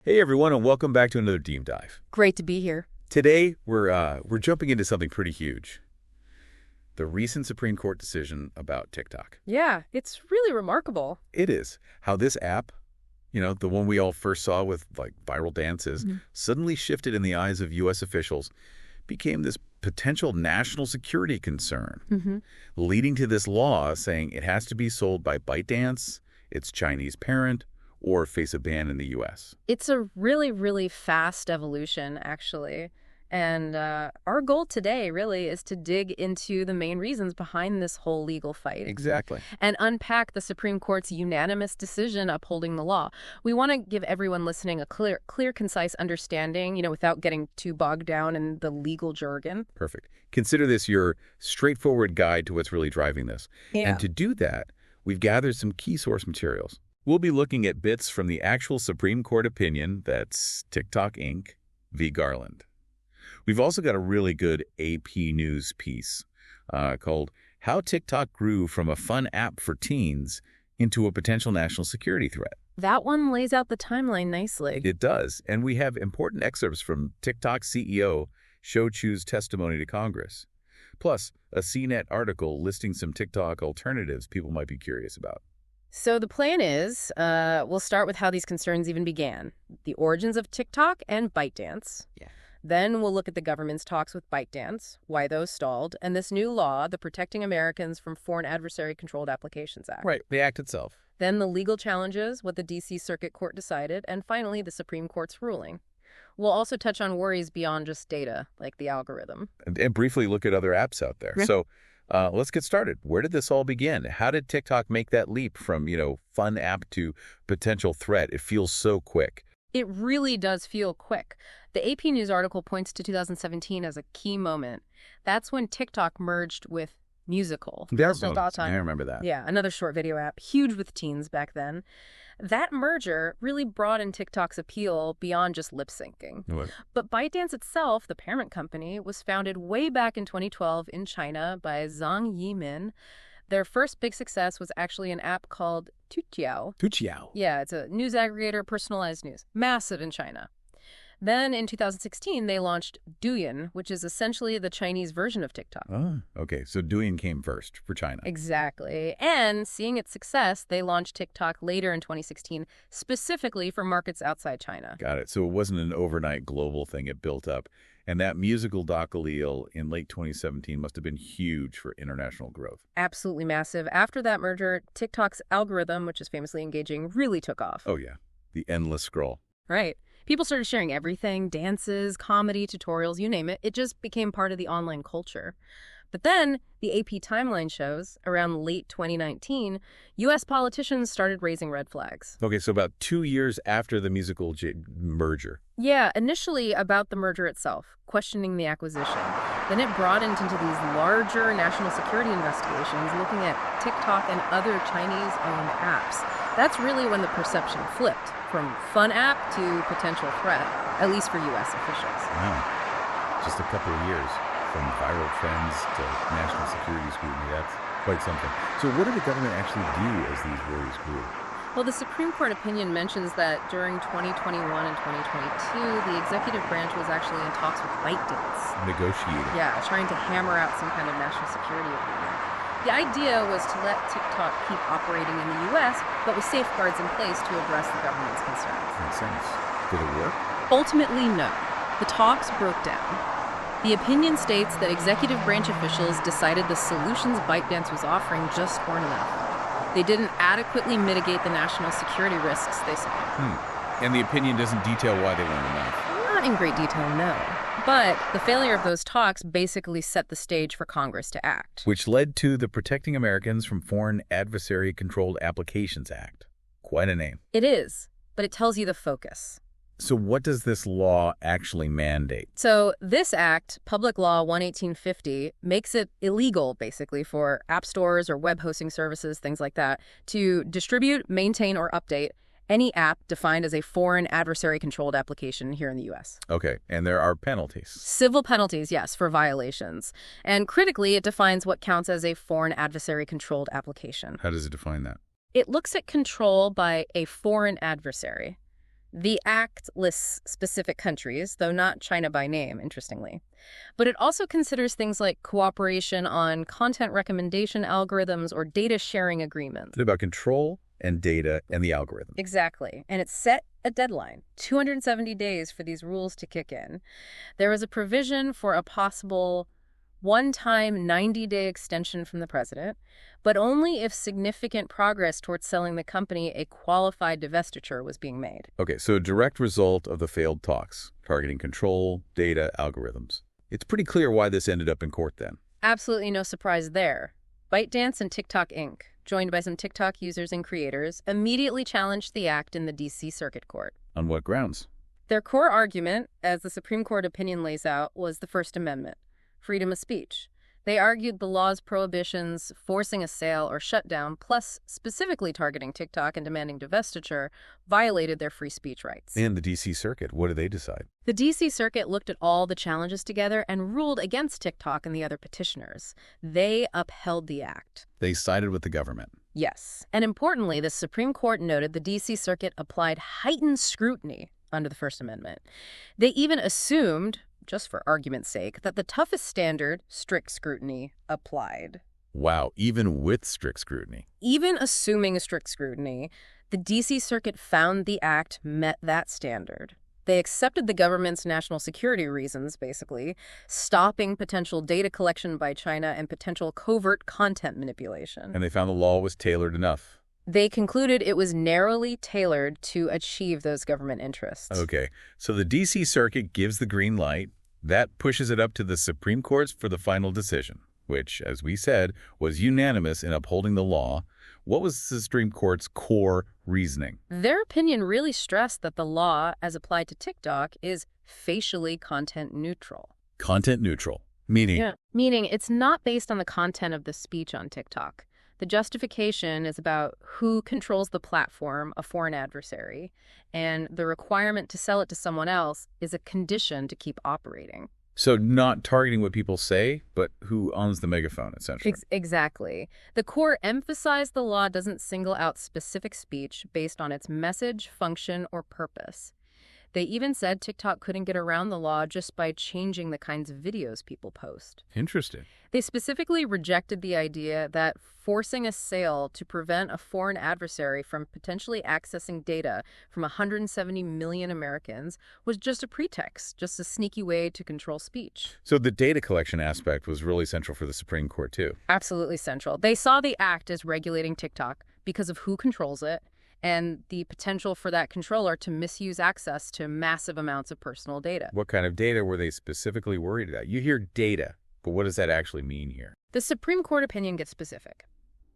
Hey everyone, and welcome back to another Deep Dive. Great to be here. Today we're jumping into something pretty huge: the recent Supreme Court decision about TikTok. Yeah, it's really remarkable. It is how this app, the one we all first saw with like viral dances, suddenly shifted in the eyes of U.S. officials, became this potential national security concern, leading to this law saying it has to be sold by ByteDance, its Chinese parent, or face a ban in the U.S. It's a really, really fast evolution, actually. And our goal today really is to dig into the main reasons behind this whole legal fight. Exactly. And unpack the Supreme Court's unanimous decision upholding the law. We want to give everyone listening a clear, concise understanding, without getting too bogged down in the legal jargon. Perfect. Consider this your straightforward guide to what's really driving this. Yeah. And to do that, we've gathered some key source materials. We'll be looking at bits from the actual Supreme Court opinion, that's TikTok Inc. v. Garland. We've also got a really good AP News piece called How TikTok Grew from a Fun App for Teens into a Potential National Security Threat. That one lays out the timeline nicely. It does, and we have important excerpts from TikTok CEO Shou Chu's testimony to Congress, plus a CNET article listing some TikTok alternatives people might be curious about. So the plan is, we'll start with how these concerns even began, the origins of TikTok and ByteDance. Yeah. Then we'll look at the government's talks with ByteDance, why those stalled, and this new law, the Protecting Americans from Foreign Adversary-Controlled Applications Act. Right, the act itself. Then the legal challenges, what the D.C. Circuit Court decided, and finally the Supreme Court's ruling. We'll also touch on worries beyond just data, like the algorithm. And briefly look at other apps out there. Yeah. So let's get started. Where did this all begin? How did TikTok make that leap from, fun app to potential threat? It feels so quick. It really does feel quick. The AP News article points to 2017 as a key moment. That's when TikTok merged with Musical. I remember that. Yeah, another short video app, huge with teens back then. That merger really broadened TikTok's appeal beyond just lip syncing. What? But ByteDance itself, the parent company, was founded way back in 2012 in China by Zhang Yimin. Their first big success was actually an app called Tuqiao. Tuqiao. Yeah, it's a news aggregator, personalized news. Massive in China. Then in 2016, they launched Douyin, which is essentially the Chinese version of TikTok. Oh, okay. So Douyin came first for China. Exactly. And seeing its success, they launched TikTok later in 2016, specifically for markets outside China. Got it. So it wasn't an overnight global thing. It built up. And that Musical deal in late 2017 must have been huge for international growth. Absolutely massive. After that merger, TikTok's algorithm, which is famously engaging, really took off. Oh, yeah. The endless scroll. Right. People started sharing everything, dances, comedy, tutorials, you name it. It just became part of the online culture. But then, the AP timeline shows, around late 2019, U.S. politicians started raising red flags. Okay, so about 2 years after the Musical merger. Yeah, initially about the merger itself, questioning the acquisition. Then it broadened into these larger national security investigations looking at TikTok and other Chinese-owned apps. That's really when the perception flipped, from fun app to potential threat, at least for U.S. officials. Wow. Just a couple of years. From viral trends to national security scrutiny, that's quite something. So what did the government actually do as these worries grew? Well, the Supreme Court opinion mentions that during 2021 and 2022, the executive branch was actually in talks with ByteDance. Negotiating. Yeah, trying to hammer out some kind of national security agreement. The idea was to let TikTok keep operating in the U.S., but with safeguards in place to address the government's concerns. Makes sense. Did it work? Ultimately, no. The talks broke down. The opinion states that executive branch officials decided the solutions ByteDance was offering just weren't enough. They didn't adequately mitigate the national security risks they saw. And the opinion doesn't detail why they weren't enough. Not in great detail, no. But the failure of those talks basically set the stage for Congress to act. Which led to the Protecting Americans from Foreign Adversary-Controlled Applications Act. Quite a name. It is, but it tells you the focus. So what does this law actually mandate? So this act, Public Law 11850, makes it illegal, basically, for app stores or web hosting services, things like that, to distribute, maintain, or update any app defined as a foreign adversary-controlled application here in the U.S. Okay, and there are penalties. Civil penalties, yes, for violations. And critically, it defines what counts as a foreign adversary-controlled application. How does it define that? It looks at control by a foreign adversary. The act lists specific countries, though not China by name, interestingly. But it also considers things like cooperation on content recommendation algorithms or data sharing agreements. It's about control and data and the algorithm. Exactly. And it set a deadline, 270 days for these rules to kick in. There was a provision for a possible one-time 90-day extension from the president, but only if significant progress towards selling the company a qualified divestiture was being made. Okay, so a direct result of the failed talks, targeting control, data, algorithms. It's pretty clear why this ended up in court then. Absolutely no surprise there. ByteDance and TikTok Inc., joined by some TikTok users and creators, immediately challenged the act in the D.C. Circuit Court. On what grounds? Their core argument, as the Supreme Court opinion lays out, was the First Amendment, freedom of speech. They argued the law's prohibitions, forcing a sale or shutdown, plus specifically targeting TikTok and demanding divestiture, violated their free speech rights. And the D.C. Circuit, what did they decide? The D.C. Circuit looked at all the challenges together and ruled against TikTok and the other petitioners. They upheld the act. They sided with the government. Yes. And importantly, the Supreme Court noted the D.C. Circuit applied heightened scrutiny under the First Amendment. They even assumed, just for argument's sake, that the toughest standard, strict scrutiny, applied. Wow, even with strict scrutiny. Even assuming strict scrutiny, the D.C. Circuit found the act met that standard. They accepted the government's national security reasons, basically, stopping potential data collection by China and potential covert content manipulation. And they found the law was tailored enough. They concluded it was narrowly tailored to achieve those government interests. Okay, so the D.C. Circuit gives the green light. That pushes it up to the Supreme Court for the final decision, which, as we said, was unanimous in upholding the law. What was the Supreme Court's core reasoning? Their opinion really stressed that the law, as applied to TikTok, is facially content neutral. Content neutral, meaning? Meaning it's not based on the content of the speech on TikTok. The justification is about who controls the platform, a foreign adversary, and the requirement to sell it to someone else is a condition to keep operating. So not targeting what people say, but who owns the megaphone, essentially. Exactly. The court emphasized the law doesn't single out specific speech based on its message, function, or purpose. They even said TikTok couldn't get around the law just by changing the kinds of videos people post. Interesting. They specifically rejected the idea that forcing a sale to prevent a foreign adversary from potentially accessing data from 170 million Americans was just a pretext, just a sneaky way to control speech. So the data collection aspect was really central for the Supreme Court, too. Absolutely central. They saw the act as regulating TikTok because of who controls it and the potential for that controller to misuse access to massive amounts of personal data. What kind of data were they specifically worried about? You hear data, but what does that actually mean here? The Supreme Court opinion gets specific.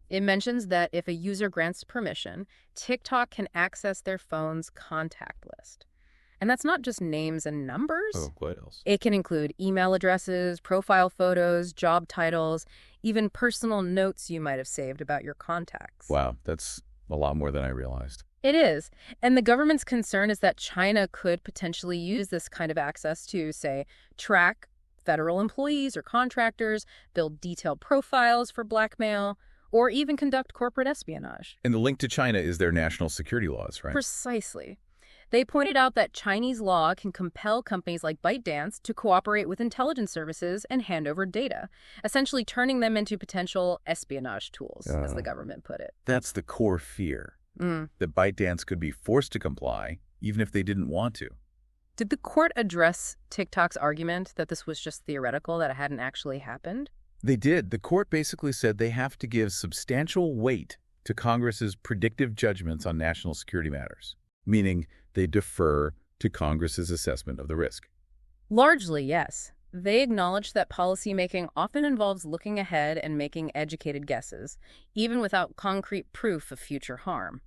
It mentions that if a user grants permission, TikTok can access their phone's contact list. And that's not just names and numbers. Oh, what else? It can include email addresses, profile photos, job titles, even personal notes you might have saved about your contacts. Wow, that's a lot more than I realized. It is. And the government's concern is that China could potentially use this kind of access to, say, track federal employees or contractors, build detailed profiles for blackmail, or even conduct corporate espionage. And the link to China is their national security laws, right? Precisely. They pointed out that Chinese law can compel companies like ByteDance to cooperate with intelligence services and hand over data, essentially turning them into potential espionage tools, as the government put it. That's the core fear, that ByteDance could be forced to comply, even if they didn't want to. Did the court address TikTok's argument that this was just theoretical, that it hadn't actually happened? They did. The court basically said they have to give substantial weight to Congress's predictive judgments on national security matters, meaning they defer to Congress's assessment of the risk. Largely, yes. They acknowledged that policymaking often involves looking ahead and making educated guesses, even without concrete proof of future harm.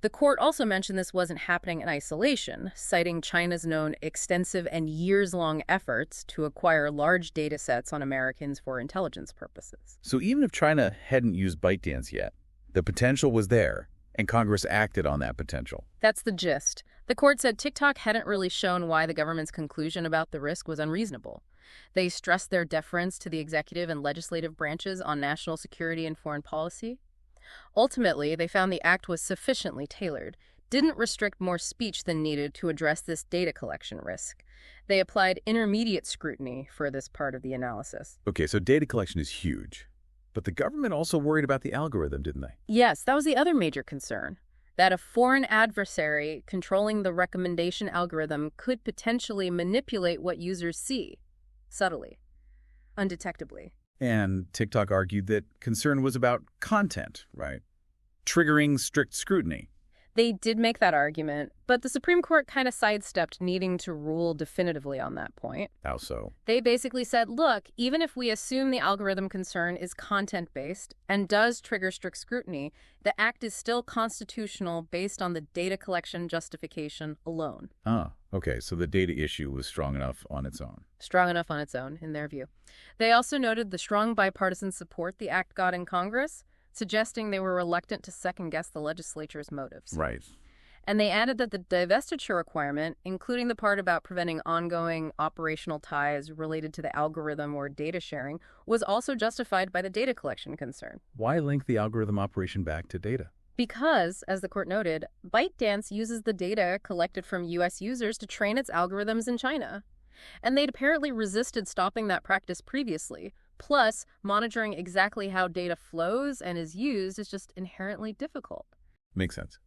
The court also mentioned this wasn't happening in isolation, citing China's known extensive and years-long efforts to acquire large data sets on Americans for intelligence purposes. So even if China hadn't used ByteDance yet, the potential was there, and Congress acted on that potential. That's the gist. The court said TikTok hadn't really shown why the government's conclusion about the risk was unreasonable. They stressed their deference to the executive and legislative branches on national security and foreign policy. Ultimately, they found the act was sufficiently tailored. didn't restrict more speech than needed to address this data collection risk. They applied intermediate scrutiny for this part of the analysis. Okay, so data collection is huge. But the government also worried about the algorithm, didn't they? Yes, that was the other major concern, that a foreign adversary controlling the recommendation algorithm could potentially manipulate what users see, subtly, undetectably. And TikTok argued that concern was about content, right? Triggering strict scrutiny. They did make that argument, but the Supreme Court kind of sidestepped needing to rule definitively on that point. How so? They basically said, look, even if we assume the algorithm concern is content-based and does trigger strict scrutiny, the act is still constitutional based on the data collection justification alone. Okay, so the data issue was strong enough on its own. Strong enough on its own, in their view. They also noted the strong bipartisan support the act got in Congress, suggesting they were reluctant to second-guess the legislature's motives. Right. And they added that the divestiture requirement, including the part about preventing ongoing operational ties related to the algorithm or data sharing, was also justified by the data collection concern. Why link the algorithm operation back to data? Because, as the court noted, ByteDance uses the data collected from U.S. users to train its algorithms in China. And they'd apparently resisted stopping that practice previously. Plus, monitoring exactly how data flows and is used is just inherently difficult. Makes sense.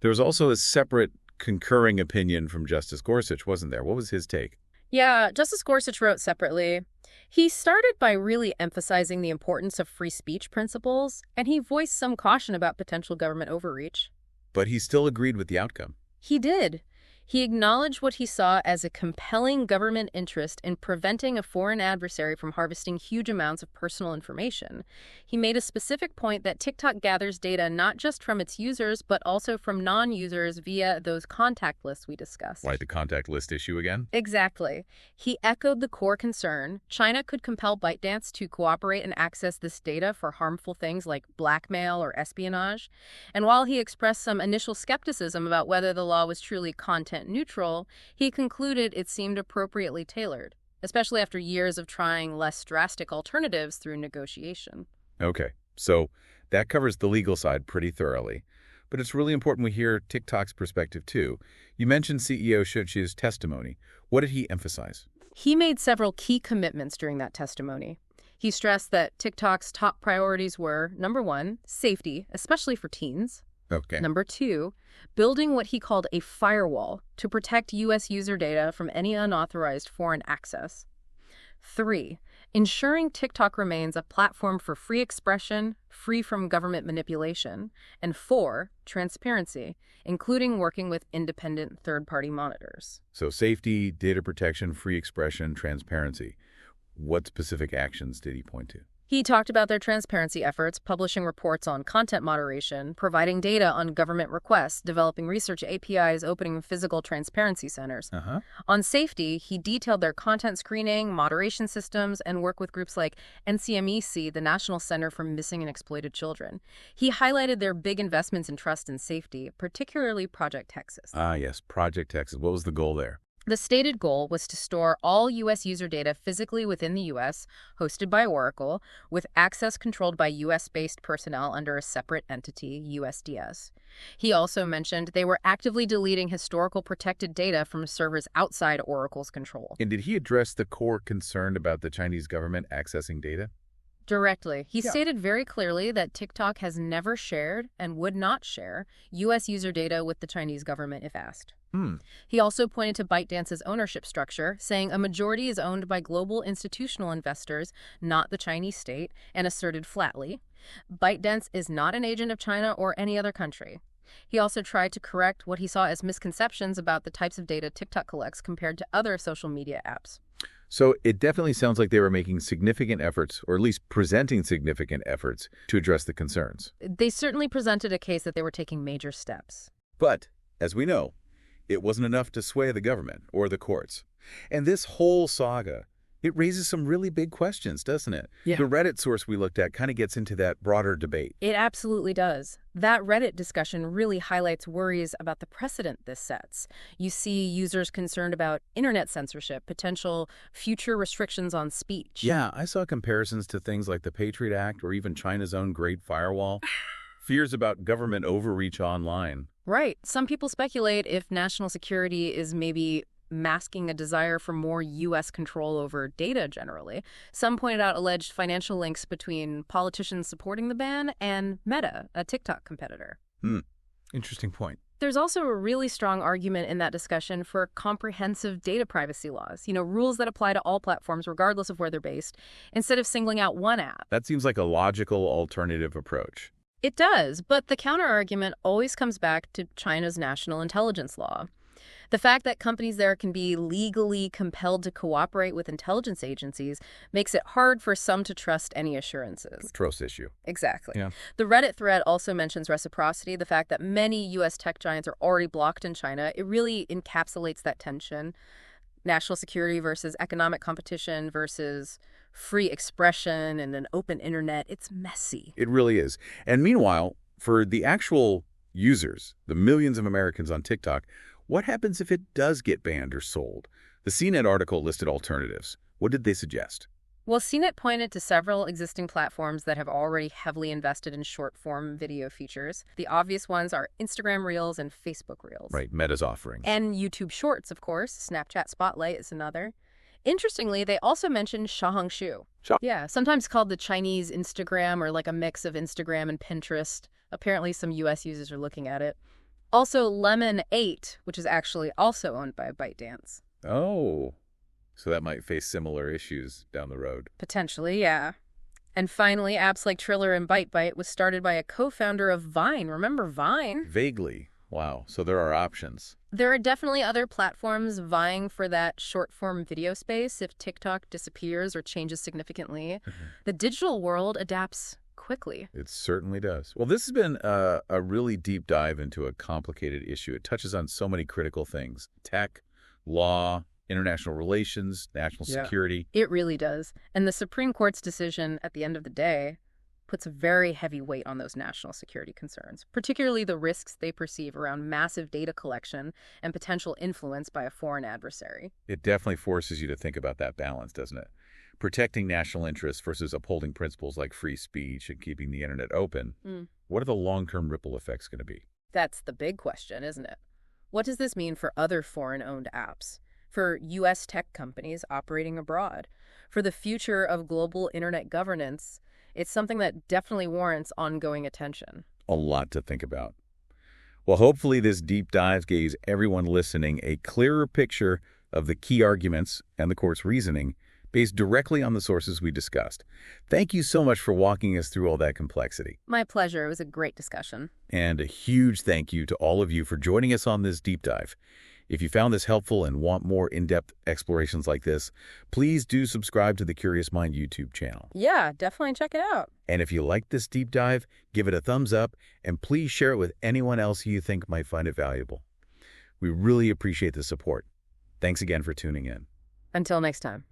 There was also a separate concurring opinion from Justice Gorsuch, wasn't there? What was his take? Yeah, Justice Gorsuch wrote separately. He started by really emphasizing the importance of free speech principles, and he voiced some caution about potential government overreach. But he still agreed with the outcome. He did. He acknowledged what he saw as a compelling government interest in preventing a foreign adversary from harvesting huge amounts of personal information. He made a specific point that TikTok gathers data not just from its users, but also from non-users via those contact lists we discussed. Right, the contact list issue again? Exactly. He echoed the core concern. China could compel ByteDance to cooperate and access this data for harmful things like blackmail or espionage. And while he expressed some initial skepticism about whether the law was truly content neutral, he concluded it seemed appropriately tailored, especially after years of trying less drastic alternatives through negotiation. Okay, so that covers the legal side pretty thoroughly. But it's really important we hear TikTok's perspective, too. You mentioned CEO Shou Che's testimony. What did he emphasize? He made several key commitments during that testimony. He stressed that TikTok's top priorities were, number one, safety, especially for teens. Okay. Number two, building what he called a firewall to protect U.S. user data from any unauthorized foreign access. 3, ensuring TikTok remains a platform for free expression, free from government manipulation. And 4, transparency, including working with independent third-party monitors. So safety, data protection, free expression, transparency. What specific actions did he point to? He talked about their transparency efforts, publishing reports on content moderation, providing data on government requests, developing research APIs, opening physical transparency centers. On safety, he detailed their content screening, moderation systems, and work with groups like NCMEC, the National Center for Missing and Exploited Children. He highlighted their big investments in trust and safety, particularly Project Texas. Yes, Project Texas. What was the goal there? The stated goal was to store all U.S. user data physically within the U.S., hosted by Oracle, with access controlled by U.S.-based personnel under a separate entity, USDS. He also mentioned they were actively deleting historical protected data from servers outside Oracle's control. And did he address the core concern about the Chinese government accessing data? Directly. He stated very clearly that TikTok has never shared and would not share U.S. user data with the Chinese government if asked. He also pointed to ByteDance's ownership structure, saying a majority is owned by global institutional investors, not the Chinese state, and asserted flatly, ByteDance is not an agent of China or any other country. He also tried to correct what he saw as misconceptions about the types of data TikTok collects compared to other social media apps. So it definitely sounds like they were making significant efforts, or at least presenting significant efforts, to address the concerns. They certainly presented a case that they were taking major steps. But, as we know, it wasn't enough to sway the government or the courts. And this whole saga, it raises some really big questions, doesn't it? Yeah. The Reddit source we looked at kind of gets into that broader debate. It absolutely does. That Reddit discussion really highlights worries about the precedent this sets. You see users concerned about internet censorship, potential future restrictions on speech. Yeah, I saw comparisons to things like the Patriot Act or even China's own Great Firewall. Fears about government overreach online. Right. Some people speculate if national security is maybe masking a desire for more U.S. control over data generally. Some pointed out alleged financial links between politicians supporting the ban and Meta, a TikTok competitor. Interesting point. There's also a really strong argument in that discussion for comprehensive data privacy laws, rules that apply to all platforms regardless of where they're based, instead of singling out one app. That seems like a logical alternative approach. It does, but the counterargument always comes back to China's national intelligence law. The fact that companies there can be legally compelled to cooperate with intelligence agencies makes it hard for some to trust any assurances. Trust issue. Exactly. Yeah. The Reddit thread also mentions reciprocity, the fact that many U.S. tech giants are already blocked in China. It really encapsulates that tension. National security versus economic competition versus free expression and an open internet. It's messy. It really is. And meanwhile, for the actual users, the millions of Americans on TikTok, what happens if it does get banned or sold? The CNET article listed alternatives. What did they suggest? Well, CNET pointed to several existing platforms that have already heavily invested in short-form video features. The obvious ones are Instagram Reels and Facebook Reels. Right, Meta's offerings. And YouTube Shorts, of course. Snapchat Spotlight is another. Interestingly, they also mentioned Xiaohongshu. Yeah, sometimes called the Chinese Instagram or like a mix of Instagram and Pinterest. Apparently, some U.S. users are looking at it. Also, Lemon 8, which is actually also owned by ByteDance. Oh, so that might face similar issues down the road. Potentially, yeah. And finally, apps like Triller and ByteByte was started by a co-founder of Vine. Remember Vine? Vaguely. Wow, so there are options. There are definitely other platforms vying for that short-form video space if TikTok disappears or changes significantly. The digital world adapts quickly. It certainly does. Well, this has been a really deep dive into a complicated issue. It touches on so many critical things: tech, law, international relations, national security. It really does. And the Supreme Court's decision at the end of the day puts a very heavy weight on those national security concerns, particularly the risks they perceive around massive data collection and potential influence by a foreign adversary. It definitely forces you to think about that balance, doesn't it? Protecting national interests versus upholding principles like free speech and keeping the internet open. What are the long-term ripple effects going to be? That's the big question, isn't it? What does this mean for other foreign-owned apps? For U.S. tech companies operating abroad? For the future of global internet governance? It's something that definitely warrants ongoing attention. A lot to think about. Well, hopefully this deep dive gives everyone listening a clearer picture of the key arguments and the court's reasoning based directly on the sources we discussed. Thank you so much for walking us through all that complexity. My pleasure. It was a great discussion. And a huge thank you to all of you for joining us on this deep dive. If you found this helpful and want more in-depth explorations like this, please do subscribe to the Curious Mind YouTube channel. Yeah, definitely check it out. And if you liked this deep dive, give it a thumbs up and please share it with anyone else you think might find it valuable. We really appreciate the support. Thanks again for tuning in. Until next time.